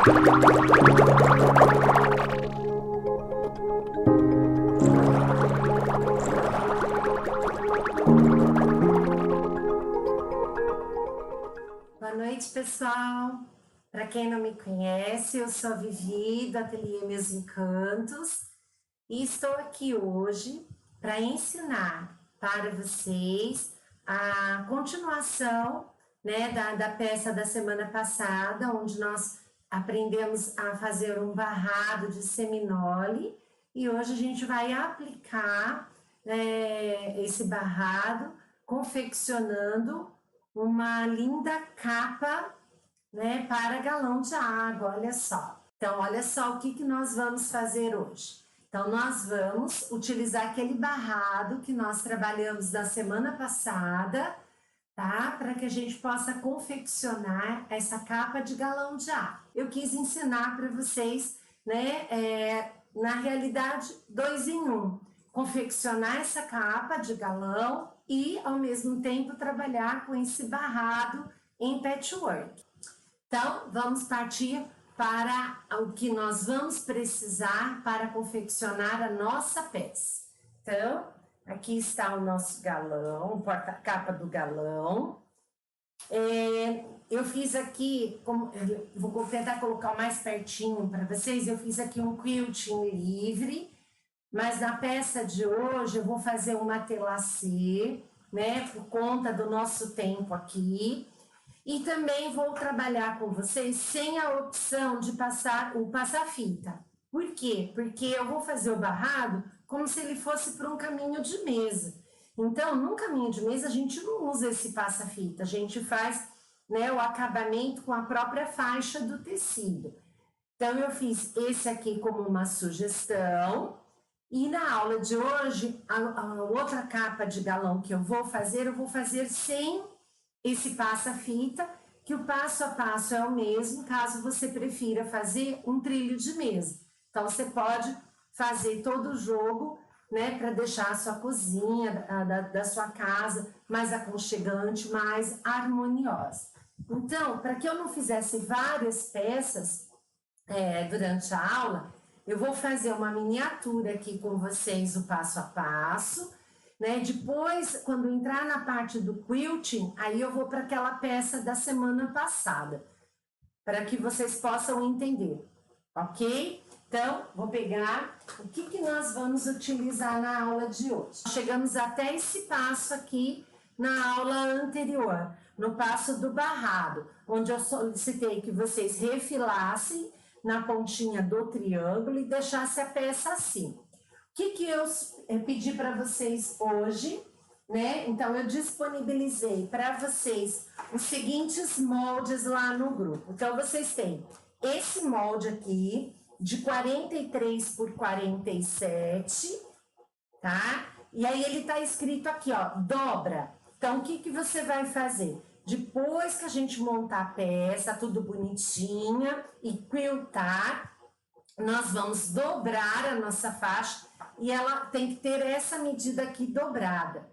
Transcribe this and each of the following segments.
Boa noite, pessoal. Para quem não me conhece, eu sou a Vivi, do Ateliê Meus Encantos, e estou aqui hoje para ensinar para vocês a continuação, né, da peça da semana passada, onde nós aprendemos a fazer um barrado de seminole, e hoje a gente vai aplicar esse barrado confeccionando uma linda capa, né, para galão de água, olha só. Então, olha só o que nós vamos fazer hoje. Então, nós vamos utilizar aquele barrado que nós trabalhamos na semana passada, tá? Para que a gente possa confeccionar essa capa de galão de água. Eu quis ensinar para vocês, né, na realidade, 2 em 1. Confeccionar essa capa de galão e, ao mesmo tempo, trabalhar com esse barrado em patchwork. Então, vamos partir para o que nós vamos precisar para confeccionar a nossa peça. Então, aqui está o nosso galão, o porta-capa do galão. Eu fiz aqui, vou tentar colocar o mais pertinho para vocês, eu fiz aqui um quilting livre, mas na peça de hoje eu vou fazer uma telacê, né, por conta do nosso tempo aqui. E também vou trabalhar com vocês sem a opção de passar o passa-fita. Por quê? Porque eu vou fazer o barrado como se ele fosse por um caminho de mesa. Então, num caminho de mesa, a gente não usa esse passa-fita, a gente faz, né, o acabamento com a própria faixa do tecido. Então, eu fiz esse aqui como uma sugestão. E na aula de hoje, a outra capa de galão que eu vou fazer sem esse passa-fita, que o passo a passo é o mesmo, caso você prefira fazer um trilho de mesa. Então, você pode fazer todo o jogo, né, para deixar a sua cozinha, da sua casa mais aconchegante, mais harmoniosa. Então, para que eu não fizesse várias peças durante a aula, eu vou fazer uma miniatura aqui com vocês, o passo a passo, né? Depois, quando entrar na parte do quilting, aí eu vou para aquela peça da semana passada, para que vocês possam entender, ok? Então, vou pegar o que nós vamos utilizar na aula de hoje. Chegamos até esse passo aqui na aula anterior, no passo do barrado, onde eu solicitei que vocês refilassem na pontinha do triângulo e deixasse a peça assim. O que eu pedi para vocês hoje, né? Então, eu disponibilizei para vocês os seguintes moldes lá no grupo. Então, vocês têm esse molde aqui, de 43 por 47, tá? E aí, ele tá escrito aqui, ó, dobra. Então, o que você vai fazer? Depois que a gente montar a peça, tudo bonitinha e quiltar, nós vamos dobrar a nossa faixa e ela tem que ter essa medida aqui dobrada.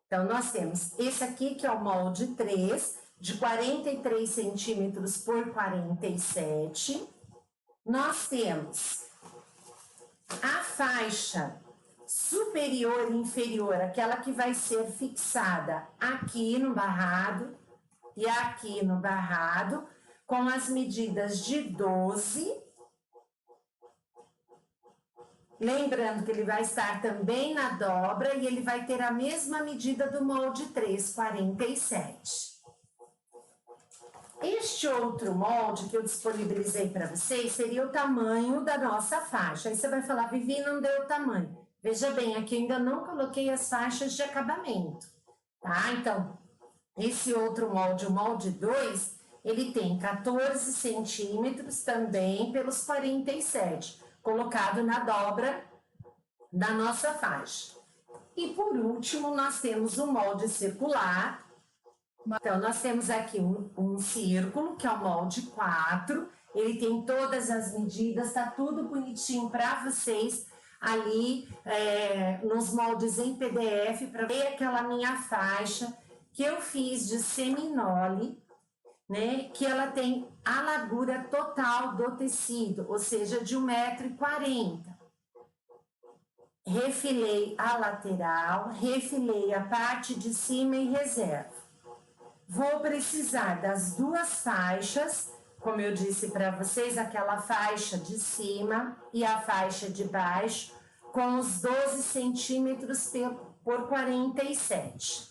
Então, nós temos esse aqui, que é o molde 3, de 43 centímetros por 47. Nós temos a faixa superior e inferior, aquela que vai ser fixada aqui no barrado e aqui no barrado, com as medidas de 12. Lembrando que ele vai estar também na dobra e ele vai ter a mesma medida do molde 3, 47. Este outro molde que eu disponibilizei para vocês seria o tamanho da nossa faixa. Aí você vai falar, Vivi, não deu o tamanho. Veja bem, aqui eu ainda não coloquei as faixas de acabamento, tá? Então, esse outro molde, o molde 2, ele tem 14 centímetros também pelos 47, colocado na dobra da nossa faixa. E por último, nós temos o molde circular. Então, nós temos aqui um círculo, que é o molde 4. Ele tem todas as medidas, tá tudo bonitinho para vocês ali nos moldes em PDF, para ver aquela minha faixa que eu fiz de seminole, né, que ela tem a largura total do tecido, ou seja, de 1,40 m. Refilei a lateral, refilei a parte de cima e reservo. Vou precisar das duas faixas, como eu disse para vocês, aquela faixa de cima e a faixa de baixo, com os 12 centímetros por 47.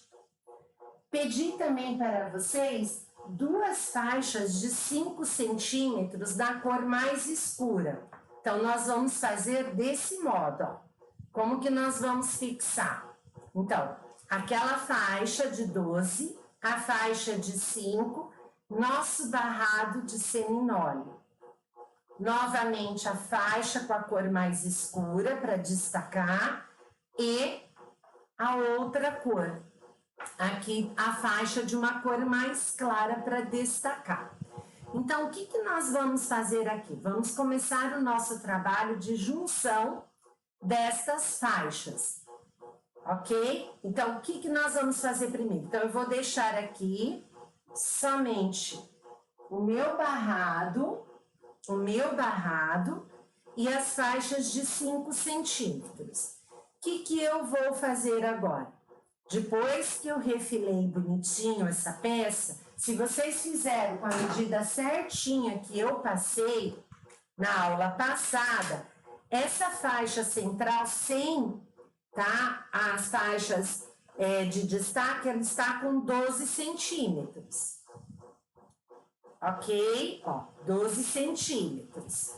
Pedi também para vocês duas faixas de 5 centímetros da cor mais escura. Então, nós vamos fazer desse modo, ó. Como que nós vamos fixar? Então, aquela faixa de 12, a faixa de 5, nosso barrado de seminóleo. Novamente, a faixa com a cor mais escura para destacar e a outra cor. Aqui, a faixa de uma cor mais clara para destacar. Então, o que nós vamos fazer aqui? Vamos começar o nosso trabalho de junção destas faixas, ok? Então, o que nós vamos fazer primeiro? Então, eu vou deixar aqui somente o meu barrado e as faixas de 5 centímetros. O que eu vou fazer agora? Depois que eu refilei bonitinho essa peça, se vocês fizeram com a medida certinha que eu passei na aula passada, essa faixa central sem, tá? As faixas de destaque, ela está com 12 centímetros. Ok? Ó, 12 centímetros.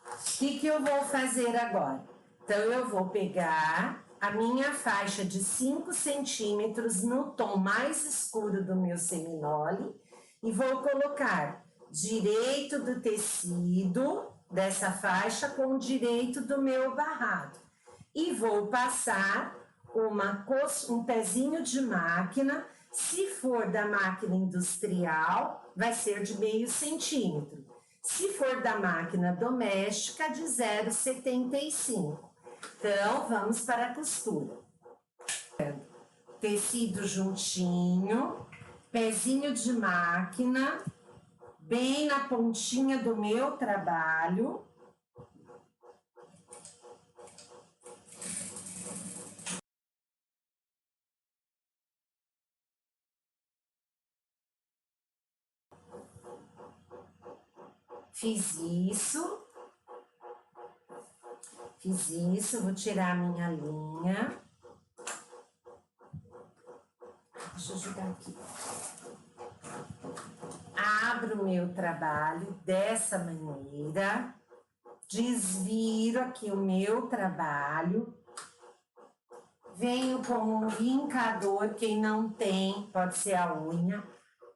O que eu vou fazer agora? Então, eu vou pegar a minha faixa de 5 centímetros no tom mais escuro do meu seminole e vou colocar direito do tecido dessa faixa com o direito do meu barrado. E vou passar um pezinho de máquina. Se for da máquina industrial, vai ser de meio centímetro. Se for da máquina doméstica, de 0,75. Então, vamos para a costura. Tecido juntinho, pezinho de máquina, bem na pontinha do meu trabalho. Fiz isso, vou tirar a minha linha. Deixa eu jogar aqui. Abro o meu trabalho dessa maneira, desviro aqui o meu trabalho, venho com um lincador, quem não tem, pode ser a unha,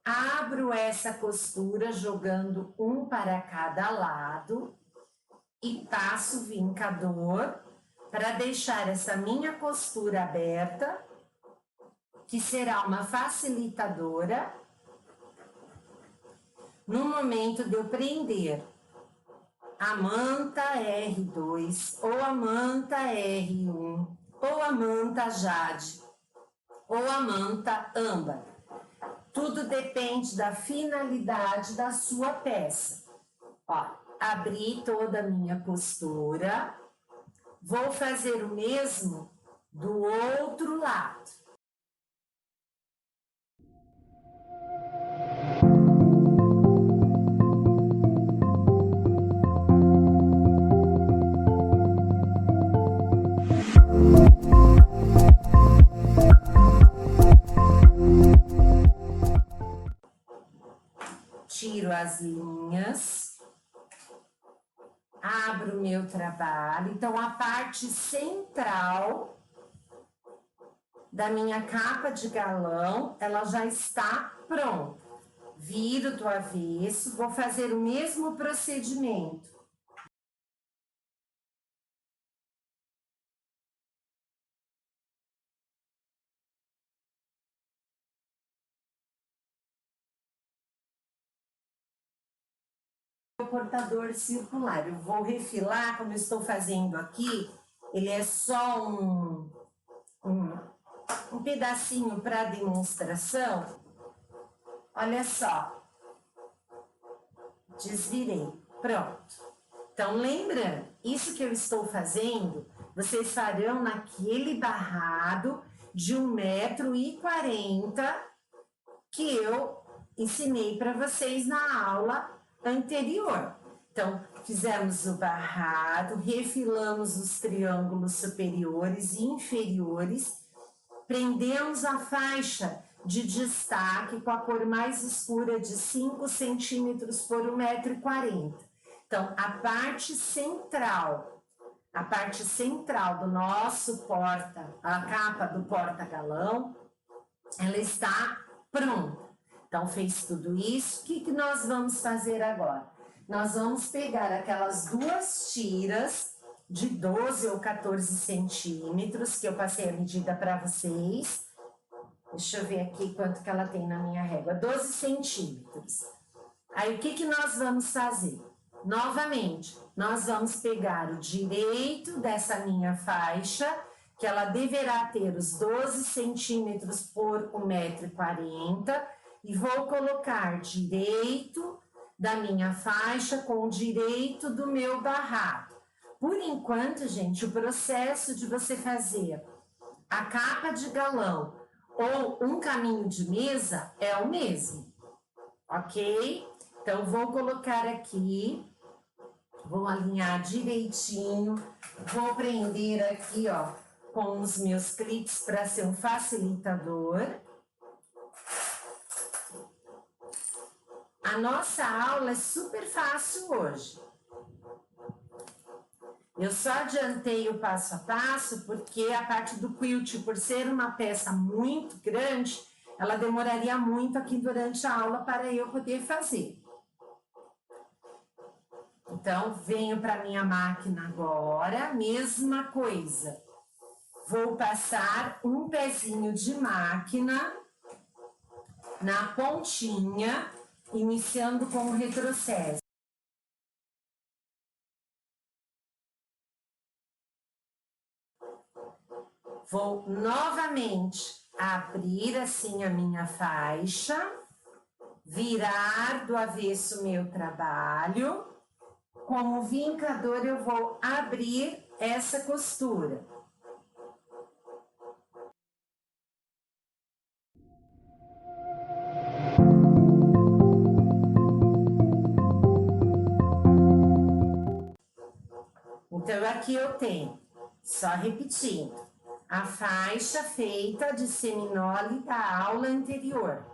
abro essa costura jogando um para cada lado e passo o vincador para deixar essa minha costura aberta, que será uma facilitadora no momento de eu prender a manta R2 ou a manta R1 ou a manta Jade ou a manta âmbar. Tudo depende da finalidade da sua peça. Ó, abri toda a minha costura, vou fazer o mesmo do outro lado. Tiro as linhas, abro o meu trabalho. Então, a parte central da minha capa de galão, ela já está pronta. Viro do avesso, vou fazer o mesmo procedimento. O cortador circular, eu vou refilar, como eu estou fazendo aqui, ele é só um pedacinho para demonstração. Olha só, desvirei. Pronto. Então, lembrando, isso que eu estou fazendo, vocês farão naquele barrado de 1,40 m que eu ensinei para vocês na aula anterior. Então, fizemos o barrado, refilamos os triângulos superiores e inferiores, prendemos a faixa de destaque com a cor mais escura de 5 centímetros por 1,40 m. Então, a parte central do nosso a capa do porta-galão, ela está pronta. Então, fez tudo isso. O que nós vamos fazer agora? Nós vamos pegar aquelas duas tiras de 12 ou 14 centímetros, que eu passei a medida para vocês. Deixa eu ver aqui quanto que ela tem na minha régua. 12 centímetros. Aí, o que nós vamos fazer? Novamente, nós vamos pegar o direito dessa minha faixa, que ela deverá ter os 12 centímetros por 1,40 m, e vou colocar direito da minha faixa com o direito do meu barrado. Por enquanto, gente, o processo de você fazer a capa de galão ou um caminho de mesa é o mesmo, ok? Então, vou colocar aqui, vou alinhar direitinho, vou prender aqui, ó, com os meus clips para ser um facilitador. A nossa aula é super fácil hoje. Eu só adiantei o passo a passo porque a parte do quilt, por ser uma peça muito grande, ela demoraria muito aqui durante a aula para eu poder fazer. Então, venho para minha máquina agora, mesma coisa. Vou passar um pezinho de máquina na pontinha, iniciando com o retrocesso. Vou novamente abrir assim a minha faixa, virar do avesso meu trabalho. Como vincador, eu vou abrir essa costura. Então, aqui eu tenho, só repetindo, a faixa feita de seminole da aula anterior.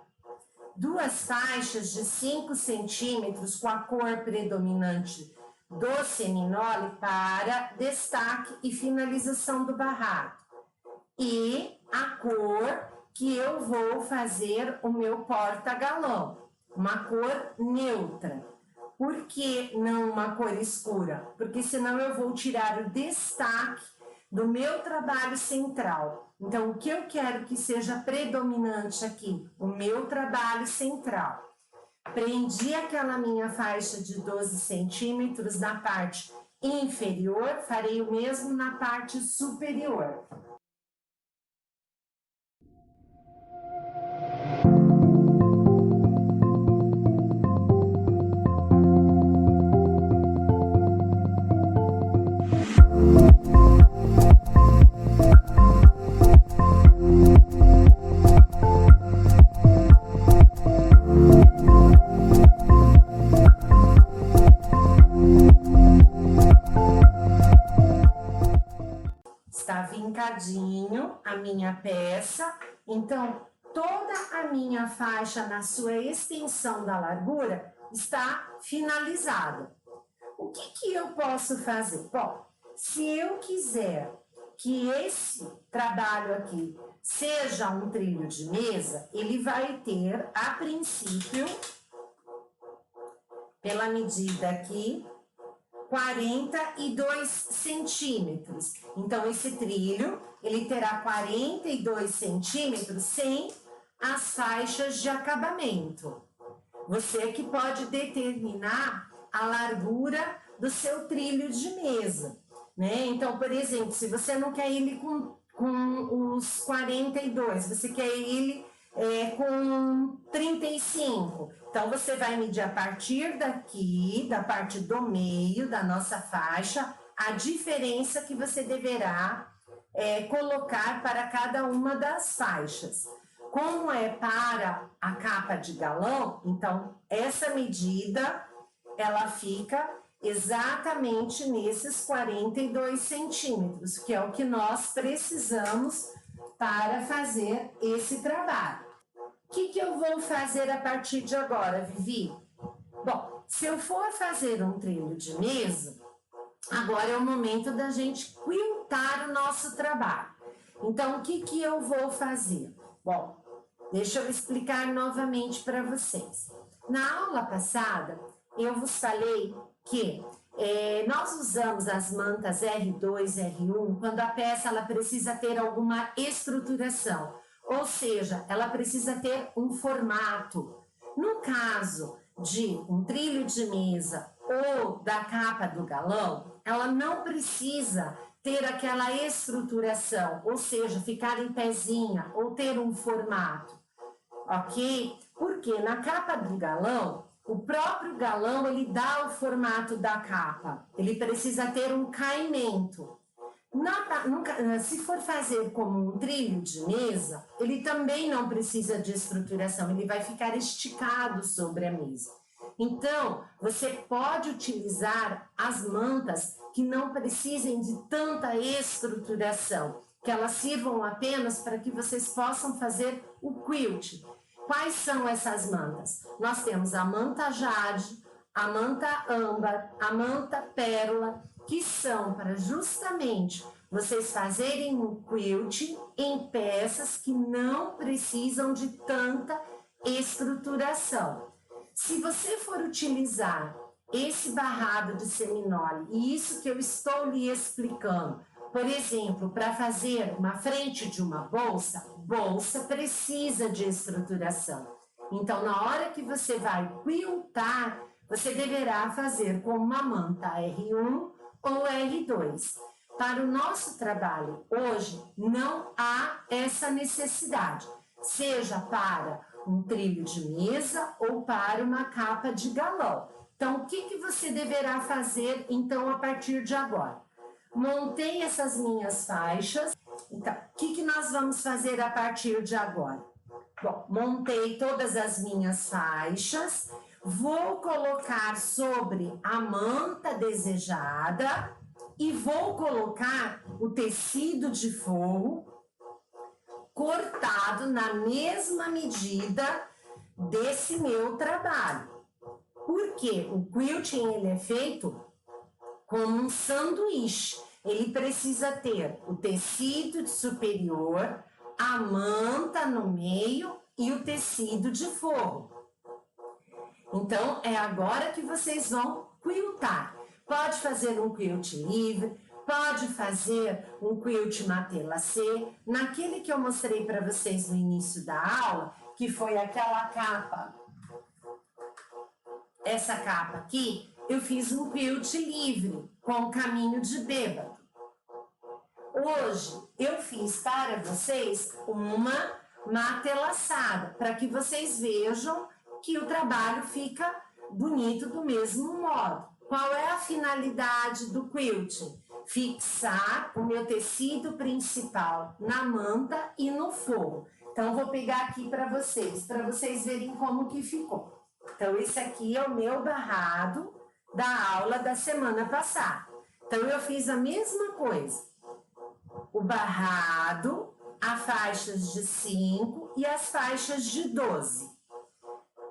Duas faixas de 5 centímetros com a cor predominante do seminole para destaque e finalização do barrado. E a cor que eu vou fazer o meu porta-galão, uma cor neutra. Por que não uma cor escura? Porque senão eu vou tirar o destaque do meu trabalho central. Então, o que eu quero que seja predominante aqui? O meu trabalho central. Prendi aquela minha faixa de 12 centímetros na parte inferior, farei o mesmo na parte superior. Está vincadinho a minha peça, então toda a minha faixa na sua extensão da largura está finalizada. O que eu posso fazer? Bom, se eu quiser que esse trabalho aqui seja um trilho de mesa, ele vai ter, a princípio, pela medida aqui, 42 centímetros. Então, esse trilho, ele terá 42 centímetros sem as faixas de acabamento. Você que pode determinar a largura do seu trilho de mesa, né? Então, por exemplo, se você não quer ele com os 42, você quer ele com 35. Então, você vai medir a partir daqui, da parte do meio da nossa faixa, a diferença que você deverá colocar para cada uma das faixas. Como é para a capa de galão, então, essa medida, ela fica exatamente nesses 42 centímetros, que é o que nós precisamos para fazer esse trabalho. O que eu vou fazer a partir de agora, Vivi? Bom, se eu for fazer um trilho de mesa, agora é o momento da gente quiltar o nosso trabalho. Então, o que eu vou fazer? Bom, deixa eu explicar novamente para vocês. Na aula passada, eu vos falei que nós usamos as mantas R2, R1 quando a peça ela precisa ter alguma estruturação, ou seja, ela precisa ter um formato. No caso de um trilho de mesa ou da capa do galão, ela não precisa ter aquela estruturação, ou seja, ficar em pezinha ou ter um formato, ok? Porque na capa do galão, o próprio galão, ele dá o formato da capa. Ele precisa ter um caimento. Se for fazer como um trilho de mesa, ele também não precisa de estruturação. Ele vai ficar esticado sobre a mesa. Então, você pode utilizar as mantas que não precisem de tanta estruturação, que elas sirvam apenas para que vocês possam fazer o quilt. Quais são essas mantas? Nós temos a manta jade, a manta âmbar, a manta pérola, que são para justamente vocês fazerem um quilt em peças que não precisam de tanta estruturação. Se você for utilizar esse barrado de seminole e isso que eu estou lhe explicando, por exemplo, para fazer uma frente de uma bolsa precisa de estruturação. Então, na hora que você vai quiltar, você deverá fazer com uma manta R1 ou R2. Para o nosso trabalho hoje, não há essa necessidade, seja para um trilho de mesa ou para uma capa de galão. Então, o que você deverá fazer, então, a partir de agora? Montei essas minhas faixas. Então, o que nós vamos fazer a partir de agora? Bom, montei todas as minhas faixas. Vou colocar sobre a manta desejada e vou colocar o tecido de forro cortado na mesma medida desse meu trabalho. Porque o quilting ele é feito como um sanduíche. Ele precisa ter o tecido superior, a manta no meio e o tecido de forro. Então, é agora que vocês vão quiltar. Pode fazer um quilt livre, pode fazer um quilt matelassé. Naquele que eu mostrei para vocês no início da aula, que foi aquela capa, essa capa aqui, eu fiz um quilt livre, com caminho de bêbado. Hoje, eu fiz para vocês uma matelassada, para que vocês vejam que o trabalho fica bonito do mesmo modo. Qual é a finalidade do quilting? Fixar o meu tecido principal na manta e no forro. Então, vou pegar aqui para vocês verem como que ficou. Então, esse aqui é o meu barrado da aula da semana passada. Então, eu fiz a mesma coisa. O barrado, as faixas de 5 e as faixas de 12.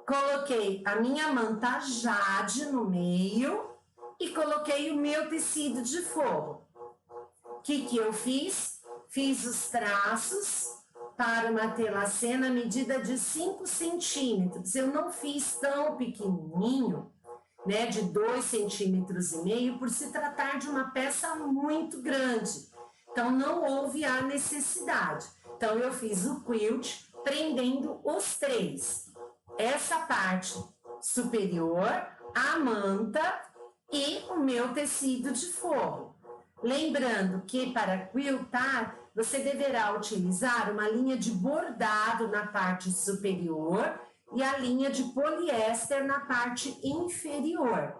Coloquei a minha manta jade no meio e coloquei o meu tecido de forro. O que eu fiz? Fiz os traços para uma matelassé na medida de 5 centímetros. Eu não fiz tão pequenininho, né, de 2,5 centímetros, por se tratar de uma peça muito grande. Então, não houve a necessidade. Então, eu fiz o quilt prendendo os 3. Essa parte superior, a manta e o meu tecido de forro. Lembrando que para quiltar você deverá utilizar uma linha de bordado na parte superior e a linha de poliéster na parte inferior.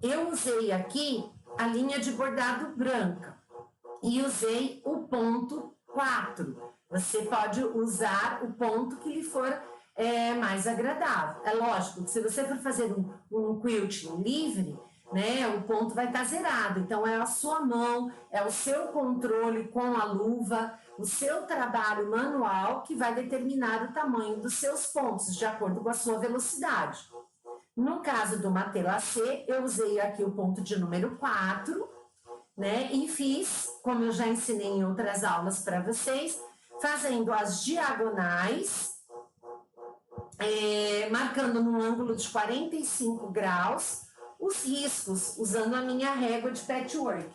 Eu usei aqui a linha de bordado branca e usei o ponto 4. Você pode usar o ponto que lhe for mais agradável. É lógico que se você for fazer um quilting livre, né, o ponto vai estar zerado. Então é a sua mão, é o seu controle com a luva, o seu trabalho manual que vai determinar o tamanho dos seus pontos, de acordo com a sua velocidade. No caso do matelassé, eu usei aqui o ponto de número 4, né? E fiz, como eu já ensinei em outras aulas para vocês, fazendo as diagonais, marcando num ângulo de 45 graus, os riscos, usando a minha régua de patchwork.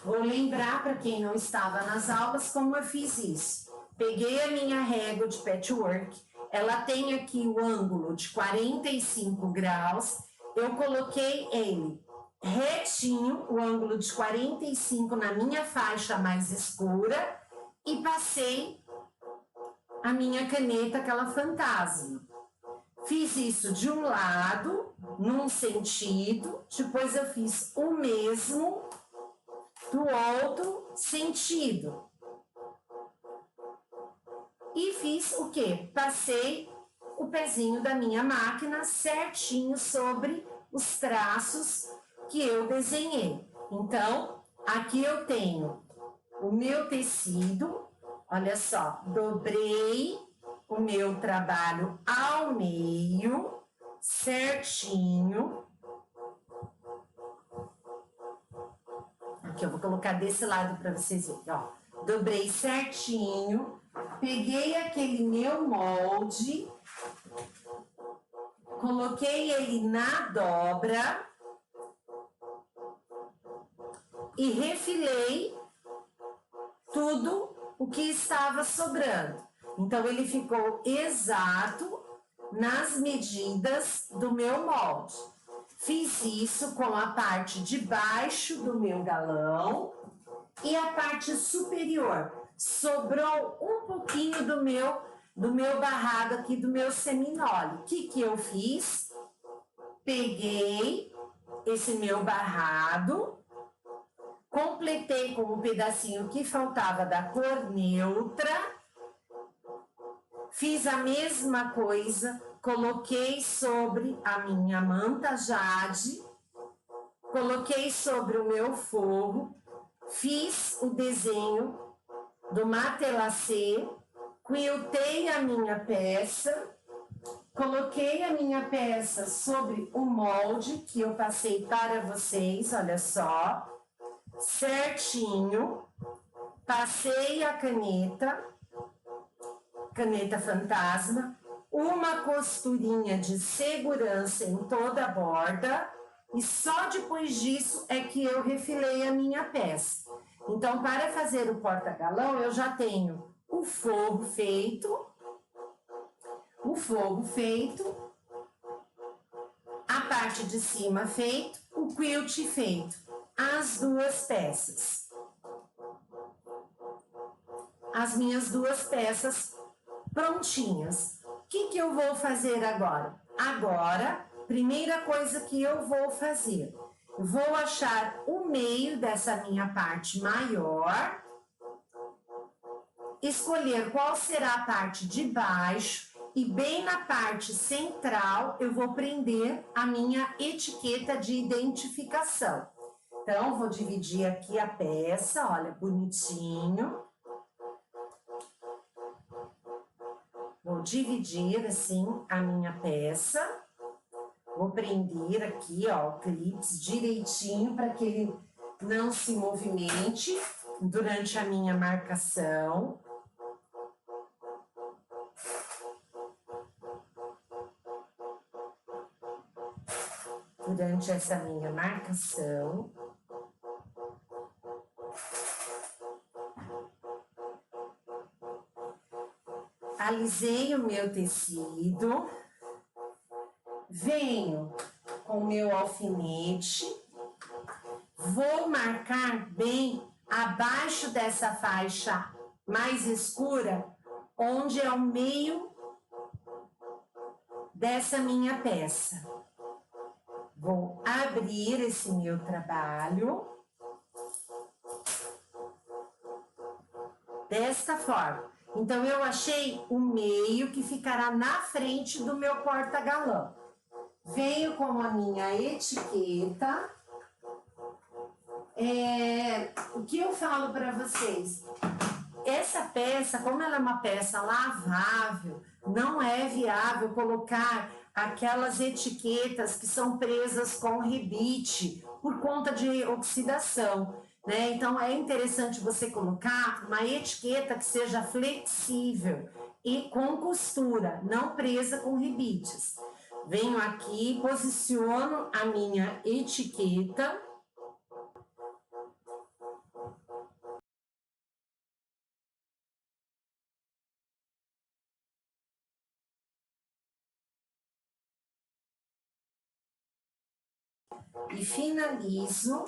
Vou lembrar para quem não estava nas aulas como eu fiz isso. Peguei a minha régua de patchwork, ela tem aqui o ângulo de 45 graus, eu coloquei ele retinho, o ângulo de 45 na minha faixa mais escura e passei a minha caneta, aquela fantasma. Fiz isso de um lado, num sentido, depois eu fiz o mesmo do outro sentido. E fiz o quê? Passei o pezinho da minha máquina certinho sobre os traços que eu desenhei. Então, aqui eu tenho o meu tecido, olha só, dobrei o meu trabalho ao meio, certinho. Aqui eu vou colocar desse lado para vocês verem, ó. Dobrei certinho, peguei aquele meu molde, coloquei ele na dobra e refilei tudo o que estava sobrando. Então, ele ficou exato nas medidas do meu molde. Fiz isso com a parte de baixo do meu galão e a parte superior. Sobrou um pouquinho do meu barrado aqui, do meu seminole. O que eu fiz? Peguei esse meu barrado, completei com um pedacinho que faltava da cor neutra, fiz a mesma coisa, coloquei sobre a minha manta jade, coloquei sobre o meu forro, fiz o desenho do matelassé, quiltei a minha peça, coloquei a minha peça sobre o molde que eu passei para vocês, olha só, certinho, passei a caneta fantasma, uma costurinha de segurança em toda a borda e só depois disso é que eu refilei a minha peça. Então, para fazer o porta-galão, eu já tenho o forro feito, a parte de cima feito, o quilt feito, as duas peças. As minhas duas peças prontinhas. O que eu vou fazer agora? Agora, primeira coisa que eu vou fazer, vou achar o meio dessa minha parte maior, escolher qual será a parte de baixo e bem na parte central eu vou prender a minha etiqueta de identificação. Então, vou dividir aqui a peça, olha, bonitinho. Vou dividir assim a minha peça, vou prender aqui, ó, o clips direitinho para que ele não se movimente durante a minha marcação. Durante essa minha marcação. Alisei o meu tecido, venho com o meu alfinete, vou marcar bem abaixo dessa faixa mais escura, onde é o meio dessa minha peça. Vou abrir esse meu trabalho desta forma. Então, eu achei o meio que ficará na frente do meu porta-galão. Venho com a minha etiqueta. O que eu falo para vocês? Essa peça, como ela é uma peça lavável, não é viável colocar aquelas etiquetas que são presas com rebite por conta de oxidação, né? Então, é interessante você colocar uma etiqueta que seja flexível e com costura, não presa com rebites. Venho aqui, posiciono a minha etiqueta. E finalizo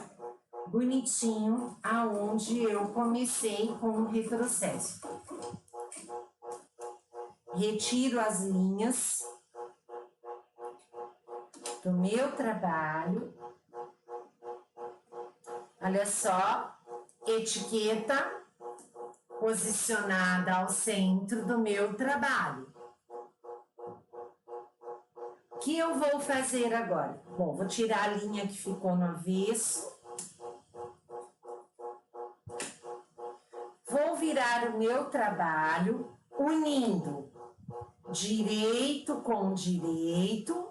bonitinho aonde eu comecei com o retrocesso. Retiro as linhas do meu trabalho. Olha só, etiqueta posicionada ao centro do meu trabalho. O que eu vou fazer agora? Bom, vou tirar a linha que ficou no avesso. Vou virar o meu trabalho unindo direito com direito,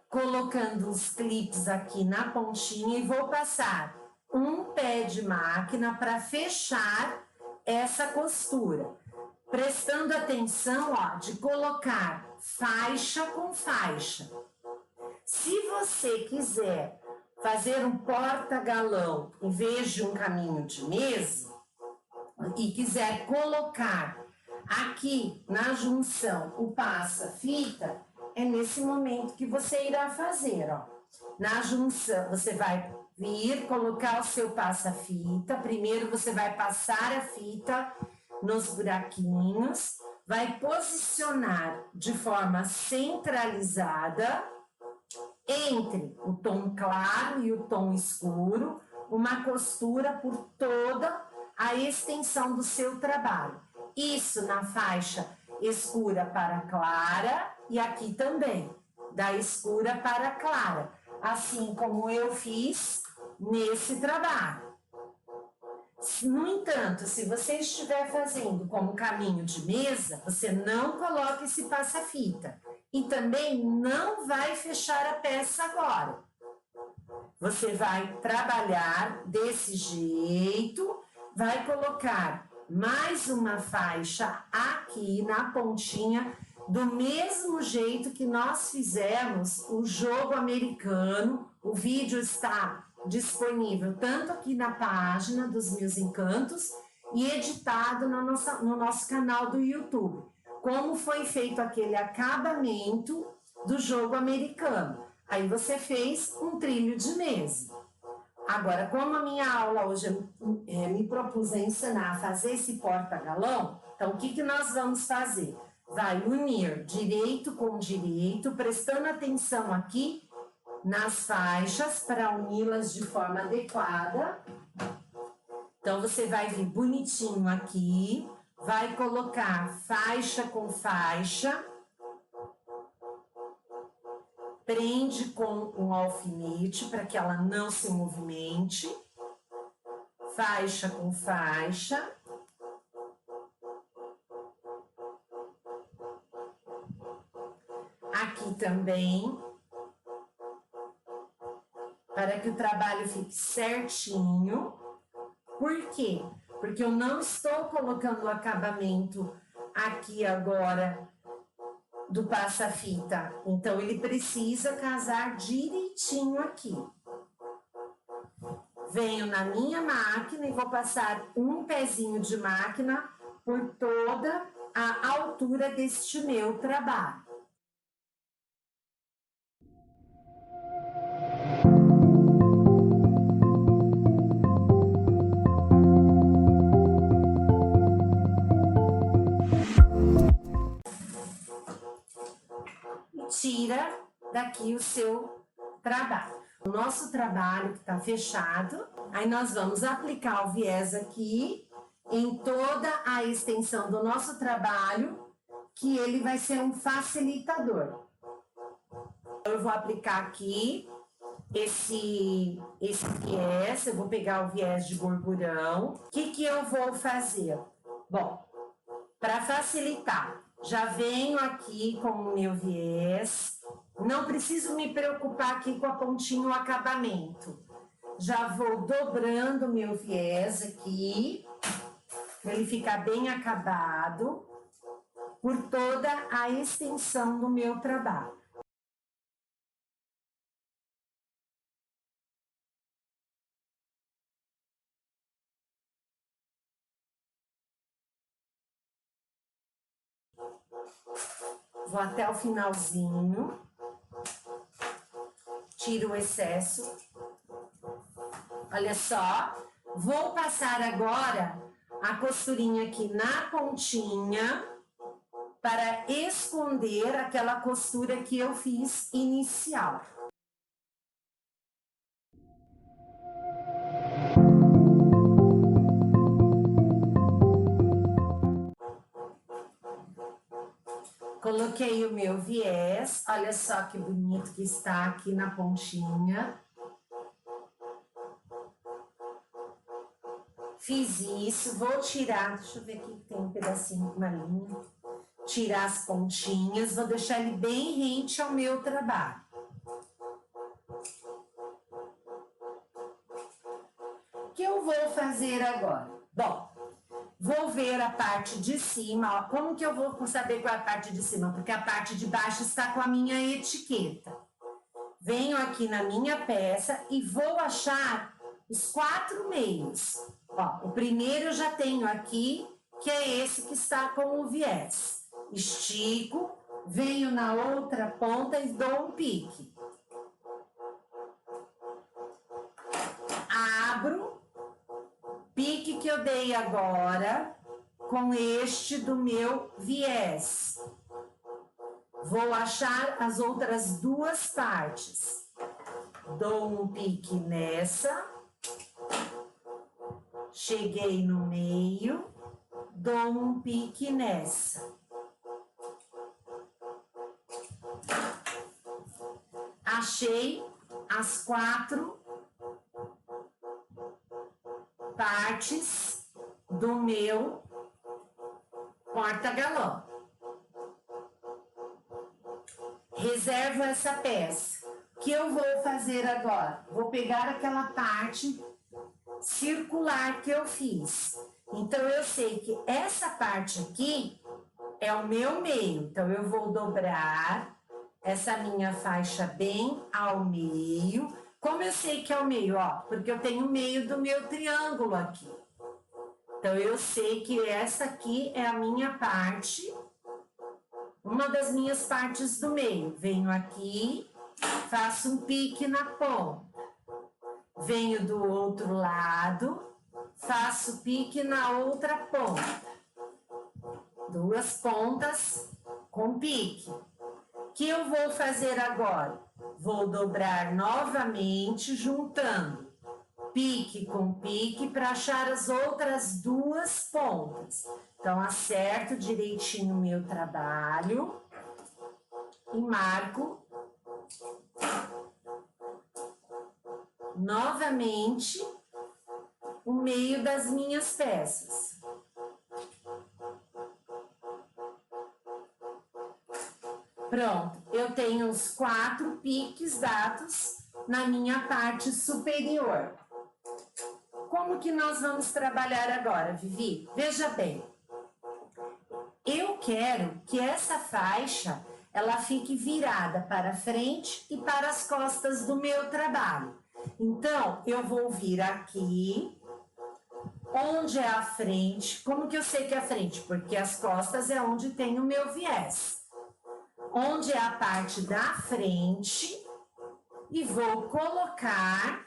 colocando os clipes aqui na pontinha e vou passar um pé de máquina para fechar essa costura, prestando atenção, ó, de colocar faixa com faixa. Se você quiser fazer um porta-galão em vez de um caminho de mesa e quiser colocar aqui na junção o passa-fita, é nesse momento que você irá fazer, ó. Na junção, você vai vir colocar o seu passa-fita. Primeiro você vai passar a fita nos buraquinhos, vai posicionar de forma centralizada entre o tom claro e o tom escuro, uma costura por toda a extensão do seu trabalho. Isso na faixa escura para clara e aqui também, da escura para clara, assim como eu fiz nesse trabalho. No entanto, se você estiver fazendo como caminho de mesa, você não coloca esse passa-fita e também não vai fechar a peça agora. Você vai trabalhar desse jeito, vai colocar mais uma faixa aqui na pontinha, do mesmo jeito que nós fizemos o jogo americano. O vídeo está disponível tanto aqui na página dos Meus Encantos e editado no nosso canal do YouTube. Como foi feito aquele acabamento do jogo americano. Aí você fez um trilho de mesa. Agora, como a minha aula hoje me propus a ensinar a fazer esse porta-galão, então o que nós vamos fazer? Vai unir direito com direito, prestando atenção aqui nas faixas para uni-las de forma adequada. Então, você vai vir bonitinho aqui, vai colocar faixa com faixa, prende com um alfinete para que ela não se movimente, faixa com faixa. Aqui também, para que o trabalho fique certinho. Por quê? Porque eu não estou colocando o acabamento aqui agora do passa-fita. Então, ele precisa casar direitinho aqui. Venho na minha máquina e vou passar um pezinho de máquina por toda a altura deste meu trabalho. tira daqui o seu trabalho. O nosso trabalho que está fechado, aí nós vamos aplicar o viés aqui em toda a extensão do nosso trabalho, que ele vai ser um facilitador. Eu vou aplicar aqui esse viés, eu vou pegar o viés de gorgurão. O que eu vou fazer? Bom, para facilitar, já venho aqui com o meu viés, não preciso me preocupar aqui com a pontinha, o acabamento. Já vou dobrando o meu viés aqui, para ele ficar bem acabado, por toda a extensão do meu trabalho. Vou até o finalzinho, tiro o excesso. Olha só, vou passar agora a costurinha aqui na pontinha para esconder aquela costura que eu fiz inicial. Coloquei o meu viés, olha só que bonito que está aqui na pontinha. Fiz isso, vou tirar, deixa eu ver aqui, tem um pedacinho, uma linha. Tirar as pontinhas, vou deixar ele bem rente ao meu trabalho. O que eu vou fazer agora? Bom, vou ver a parte de cima, ó. Como que eu vou saber qual é a parte de cima? Porque a parte de baixo está com a minha etiqueta. Venho aqui na minha peça e vou achar os 4 meios. Ó, o primeiro eu já tenho aqui, que é esse que está com o viés. Estico, venho na outra ponta e dou um pique. Abro, pique que eu dei agora com este do meu viés. Vou achar as outras 2 partes. Dou um pique nessa. Cheguei no meio, dou um pique nessa. Achei as 4 partes do meu porta-galão. Reservo essa peça. O que eu vou fazer agora? Vou pegar aquela parte circular que eu fiz. Então, eu sei que essa parte aqui é o meu meio. Então, eu vou dobrar essa minha faixa bem ao meio. Como eu sei que é o meio? Ó, porque eu tenho o meio do meu triângulo aqui. Então, eu sei que essa aqui é a minha parte, uma das minhas partes do meio. Venho aqui, faço um pique na ponta. Venho do outro lado, faço pique na outra ponta. 2 pontas com pique. O que eu vou fazer agora? Vou dobrar novamente, juntando pique com pique para achar as outras 2 pontas. Então, acerto direitinho o meu trabalho e marco novamente o meio das minhas peças. Pronto, eu tenho os 4 piques dados na minha parte superior. Como que nós vamos trabalhar agora, Vivi? Veja bem, eu quero que essa faixa ela fique virada para frente e para as costas do meu trabalho. Então, eu vou vir aqui, onde é a frente. Como que eu sei que é a frente? Porque as costas é onde tem o meu viés. Onde é a parte da frente, e vou colocar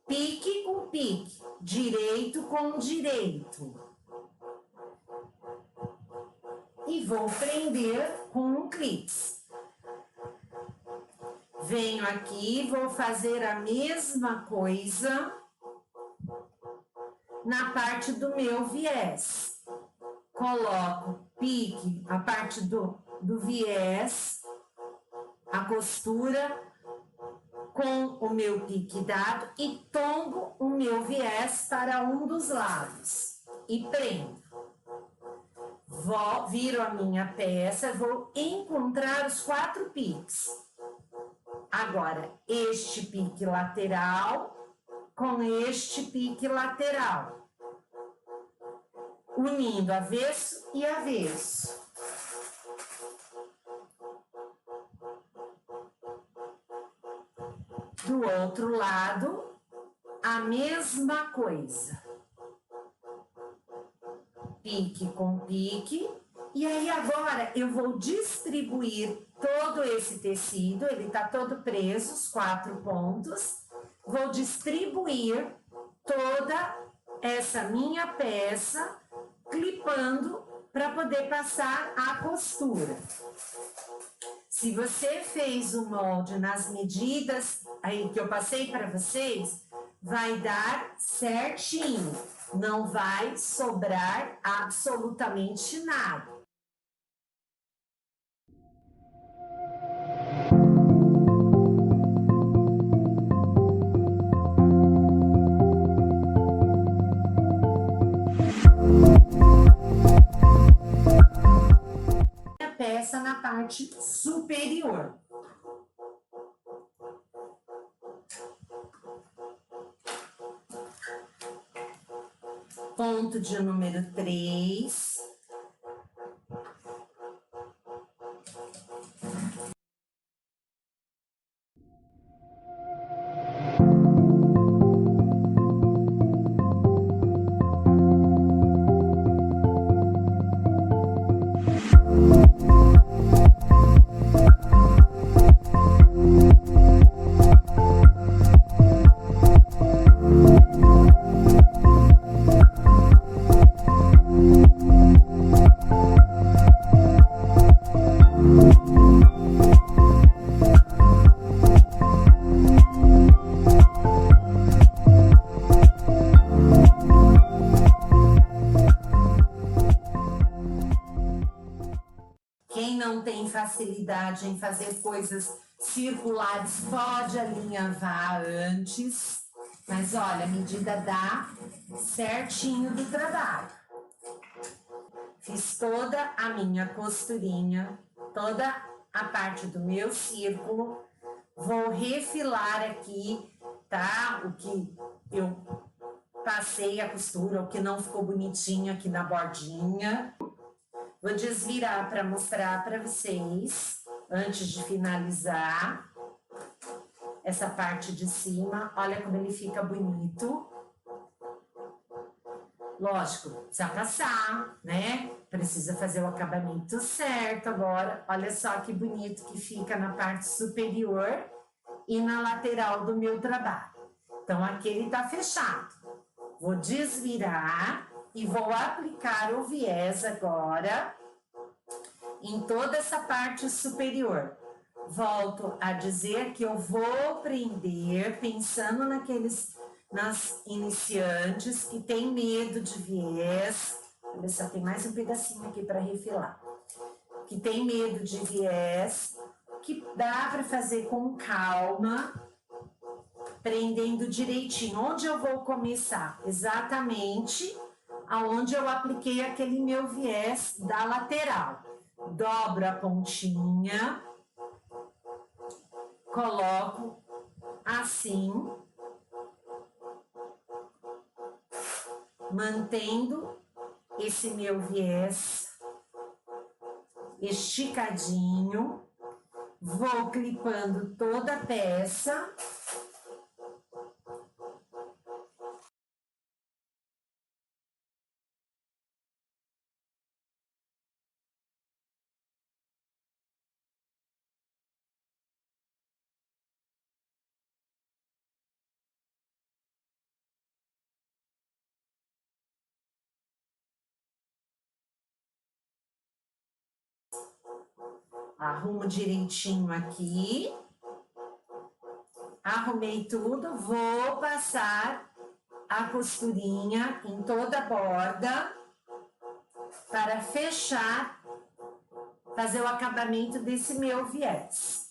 pique com pique, direito com direito. E vou prender com um clips. Venho aqui, vou fazer a mesma coisa na parte do meu viés. Coloco pique, a parte do viés, a costura com o meu pique dado e tombo o meu viés para um dos lados e prendo. Viro a minha peça, vou encontrar os 4 piques. Agora, este pique lateral com este pique lateral, unindo avesso e avesso. Do outro lado, a mesma coisa. Pique com pique. E aí agora eu vou distribuir todo esse tecido, ele tá todo preso, os 4 pontos. Vou distribuir toda essa minha peça, clipando para poder passar a costura. Se você fez o molde nas medidas aí que eu passei para vocês, vai dar certinho, não vai sobrar absolutamente nada. A peça na parte superior. Ponto de número 3. Quem não tem facilidade em fazer coisas circulares pode alinhavar antes, mas olha, a medida dá certinho do trabalho. Fiz toda a minha costurinha, toda a parte do meu círculo, vou refilar aqui, tá? O que eu passei a costura, o que não ficou bonitinho aqui na bordinha. Vou desvirar para mostrar para vocês, antes de finalizar, essa parte de cima. Olha como ele fica bonito. Lógico, precisa passar, né? Precisa fazer o acabamento certo agora. Olha só que bonito que fica na parte superior e na lateral do meu trabalho. Então, aqui ele tá fechado. Vou desvirar e vou aplicar o viés agora em toda essa parte superior. Volto a dizer que eu vou prender pensando nas iniciantes que tem medo de viés. Olha só, tem mais um pedacinho aqui para refilar. Que tem medo de viés, que dá para fazer com calma, prendendo direitinho. Onde eu vou começar? Exatamente aonde eu apliquei aquele meu viés da lateral. Dobro a pontinha, coloco assim, mantendo esse meu viés esticadinho, vou clipando toda a peça. Arrumo direitinho aqui. Arrumei tudo, vou passar a costurinha em toda a borda para fechar, fazer o acabamento desse meu viés.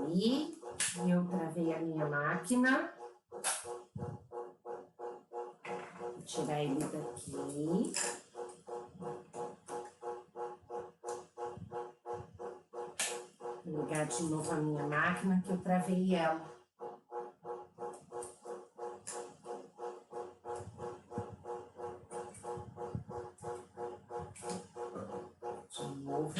Aí, eu travei a minha máquina. Vou tirar ele daqui. Vou ligar de novo a minha máquina, que eu travei ela. De novo.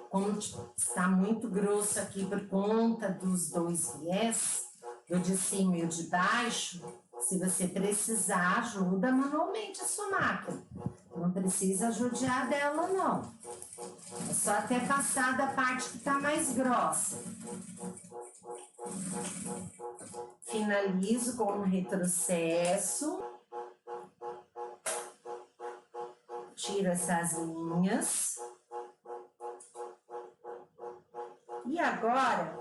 Como está muito grosso aqui por conta dos dois viés, o de cima e o de baixo, se você precisar, ajuda manualmente a sua máquina. Não precisa judiar dela, não. É só até passar da parte que está mais grossa. Finalizo com um retrocesso. Tiro essas linhas. E agora,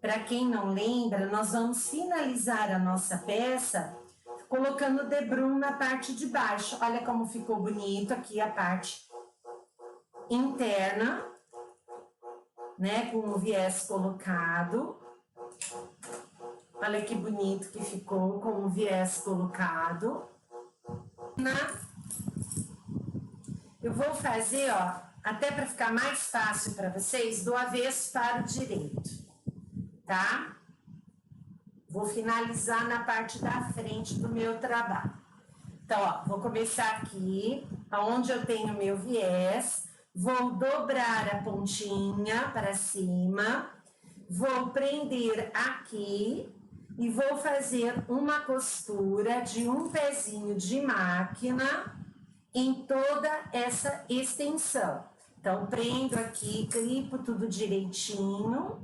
para quem não lembra, nós vamos finalizar a nossa peça colocando debrum na parte de baixo. Olha como ficou bonito aqui a parte interna, né? Com o viés colocado. Olha que bonito que ficou com o viés colocado. Eu vou fazer, ó, até para ficar mais fácil para vocês, do avesso para o direito, tá? Vou finalizar na parte da frente do meu trabalho. Então, ó, vou começar aqui, onde eu tenho meu viés, vou dobrar a pontinha para cima, vou prender aqui e vou fazer uma costura de um pezinho de máquina em toda essa extensão. Então, prendo aqui, clipo tudo direitinho.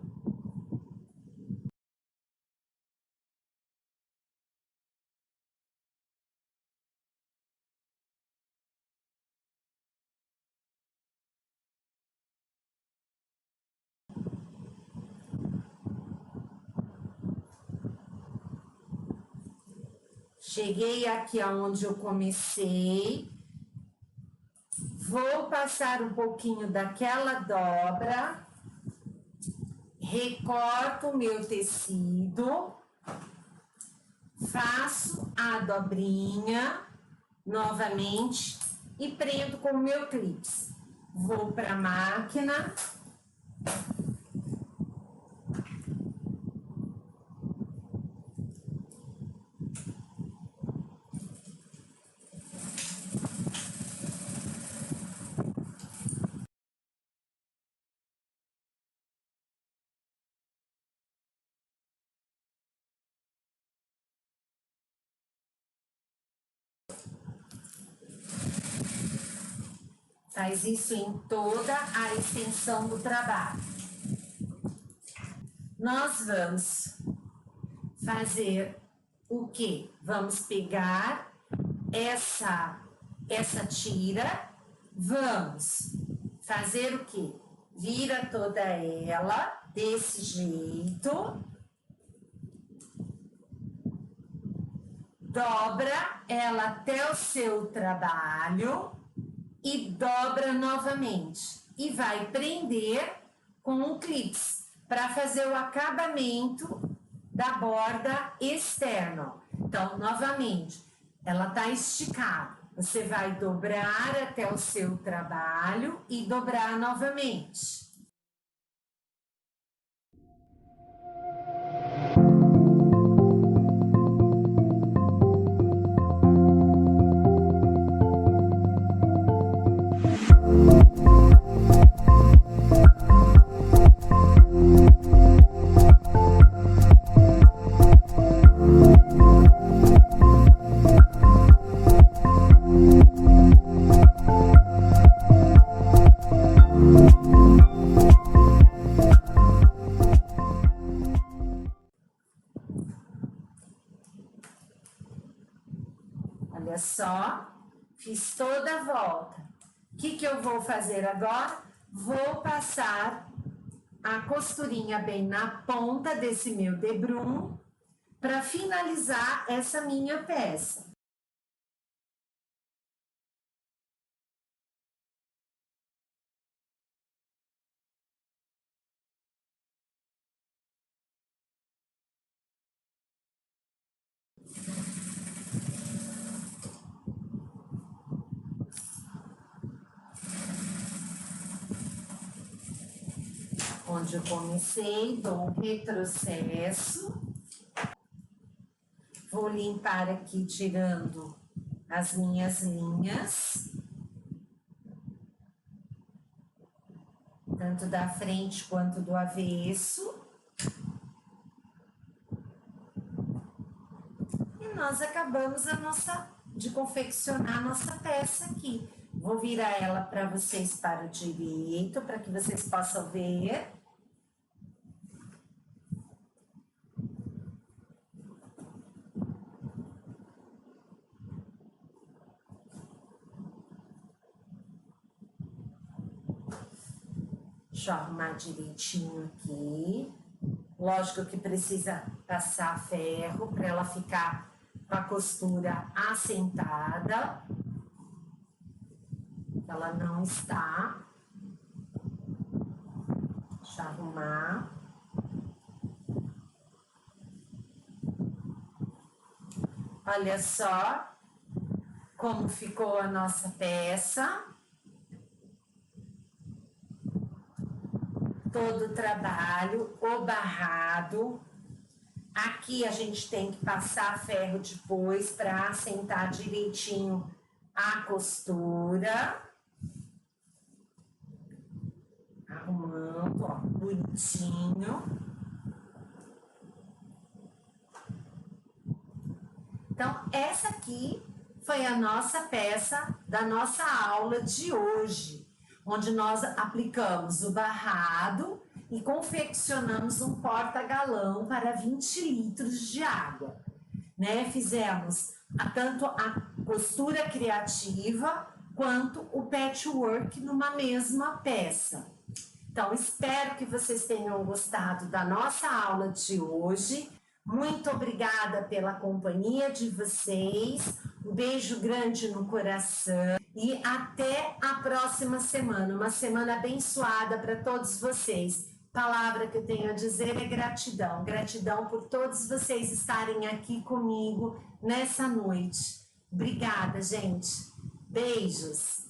Cheguei aqui aonde eu comecei. Vou passar um pouquinho daquela dobra, recorto o meu tecido, faço a dobrinha novamente e prendo com o meu clips. Vou para a máquina. Faz isso em toda a extensão do trabalho. Nós vamos fazer o quê? Vamos pegar essa tira, vamos fazer o quê? Vira toda ela desse jeito, dobra ela até o seu trabalho e dobra novamente. E vai prender com um clips para fazer o acabamento da borda externa. Então, novamente, ela tá esticada. Você vai dobrar até o seu trabalho e dobrar novamente. Olha só, fiz toda a volta. O que eu vou fazer agora? Vou passar a costurinha bem na ponta desse meu debrum para finalizar essa minha peça. Onde eu comecei, dou um retrocesso. Vou limpar aqui, tirando as minhas linhas. Tanto da frente quanto do avesso. E nós acabamos de confeccionar a nossa peça aqui. Vou virar ela para vocês para o direito, para que vocês possam ver. Deixa eu arrumar direitinho aqui. Lógico que precisa passar ferro para ela ficar com a costura assentada. Ela não está. Deixa eu arrumar. Olha só como ficou a nossa peça. Todo o trabalho, o barrado. Aqui a gente tem que passar ferro depois para assentar direitinho a costura. Arrumando, ó, bonitinho. Então, essa aqui foi a nossa peça da nossa aula de hoje, onde nós aplicamos o barrado e confeccionamos um porta-galão para 20 litros de água, né? Fizemos tanto a costura criativa quanto o patchwork numa mesma peça. Então, espero que vocês tenham gostado da nossa aula de hoje. Muito obrigada pela companhia de vocês. Um beijo grande no coração. E até a próxima semana. Uma semana abençoada para todos vocês. Palavra que eu tenho a dizer é gratidão. Gratidão por todos vocês estarem aqui comigo nessa noite. Obrigada, gente. Beijos.